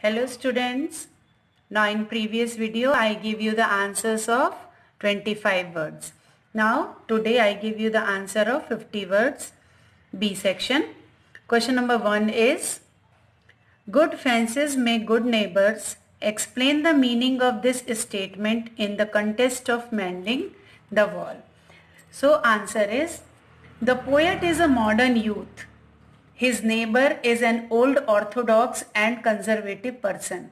Hello students. Now in previous video I give you the answers of 25 words. Now today I give you the answer of 50 words. B section. Question number 1 is, good fences make good neighbors. Explain the meaning of this statement in the context of mending the wall. So answer is, the poet is a modern youth. His neighbor is an old orthodox and conservative person.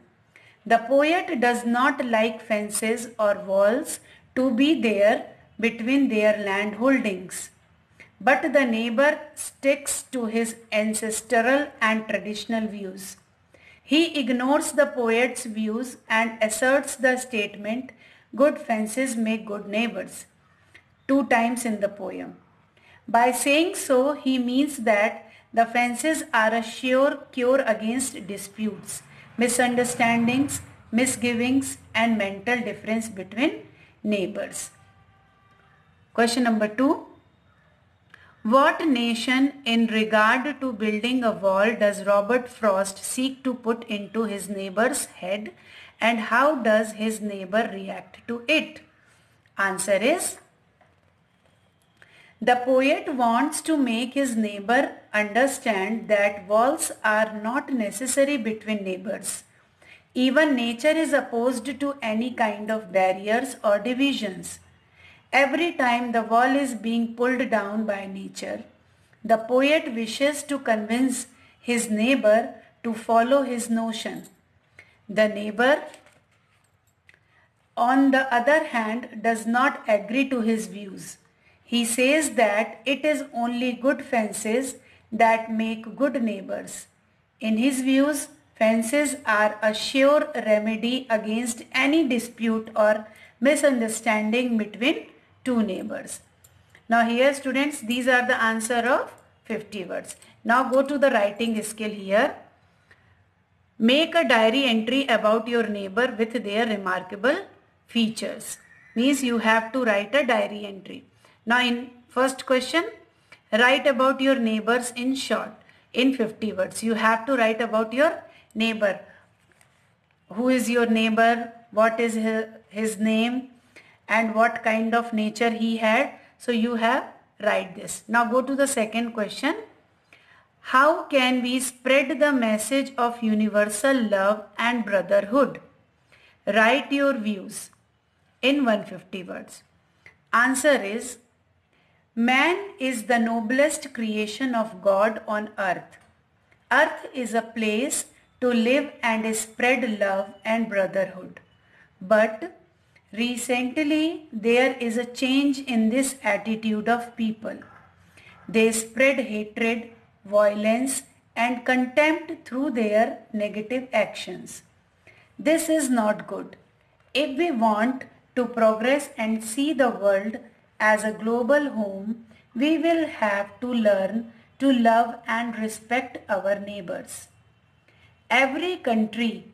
The poet does not like fences or walls to be there between their land holdings. But the neighbor sticks to his ancestral and traditional views. He ignores the poet's views and asserts the statement, good fences make good neighbors, 2 times in the poem. By saying so, he means that the fences are a sure cure against disputes, misunderstandings, misgivings, and mental difference between neighbors. Question number 2. What nation in regard to building a wall does Robert Frost seek to put into his neighbor's head, and how does his neighbor react to it? Answer is, the poet wants to make his neighbor understand that walls are not necessary between neighbors. Even nature is opposed to any kind of barriers or divisions. Every time the wall is being pulled down by nature, the poet wishes to convince his neighbor to follow his notion. The neighbor, on the other hand, does not agree to his views. He says that it is only good fences that make good neighbors. In his views, fences are a sure remedy against any dispute or misunderstanding between two neighbors. Now here students, these are the answer of 50 words. Now go to the writing skill here. Make a diary entry about your neighbor with their remarkable features. Means you have to write a diary entry. Now in first question, write about your neighbors in short, in 50 words. You have to write about your neighbor. Who is your neighbor? What is his name? And what kind of nature he had? So you have write this. Now go to the second question. How can we spread the message of universal love and brotherhood? Write your views in 150 words. Answer is, man is the noblest creation of God on earth. Earth is a place to live and spread love and brotherhood. But recently there is a change in this attitude of people. They spread hatred, violence, and contempt through their negative actions. This is not good. If we want to progress and see the world as a global home, we will have to learn to love and respect our neighbors. Every country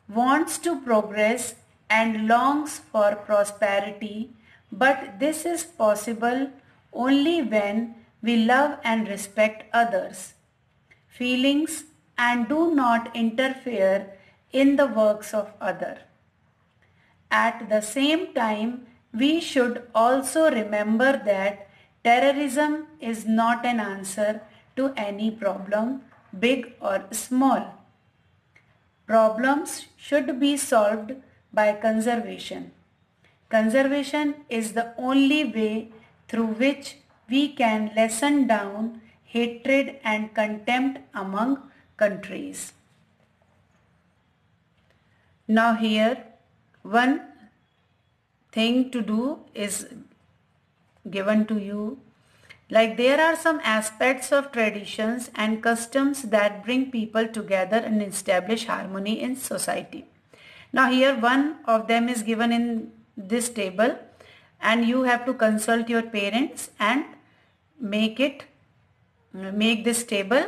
wants to progress and longs for prosperity, but this is possible only when we love and respect others' feelings and do not interfere in the works of others. At the same time, we should also remember that terrorism is not an answer to any problem, big or small. Problems should be solved by conservation. Conservation is the only way through which we can lessen down hatred and contempt among countries. Now here, one thing to do is given to you. Like there are some aspects of traditions and customs that bring people together and establish harmony in society. Now here one of them is given in this table, and you have to consult your parents and make this table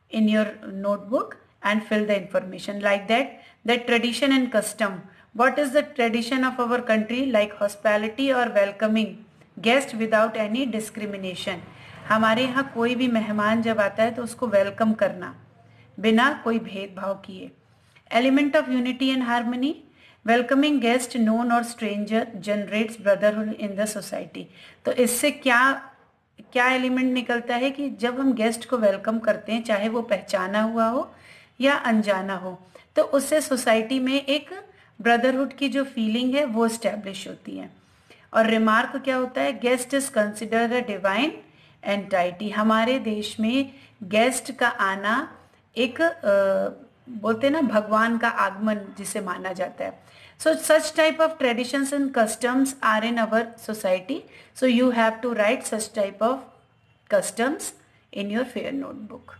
in your notebook and fill the information like that. The tradition and custom. What is the tradition of our country? Like hospitality or welcoming guest without any discrimination. हमारे यहाँ कोई भी मेहमान जब आता है तो उसको वेलकम करना बिना कोई भेदभाव किए. Element of unity and harmony, welcoming guest known or stranger generates brotherhood in the society. तो इससे क्या क्या एलिमेंट निकलता है कि जब हम गेस्ट को वेलकम करते हैं, चाहे वो पहचाना हुआ हो या अनजाना हो, तो उससे सोसाइटी में एक ब्रदरहुड की जो फीलिंग है वो स्टैब्लिश होती है। और रिमार्क क्या होता है, guest is considered a divine entity. हमारे देश में गेस्ट का आना एक बोलते हैं ना भगवान का आगमन जिसे माना जाता है। So such type of traditions and customs are in our society, so you have to write such type of customs in your fair notebook.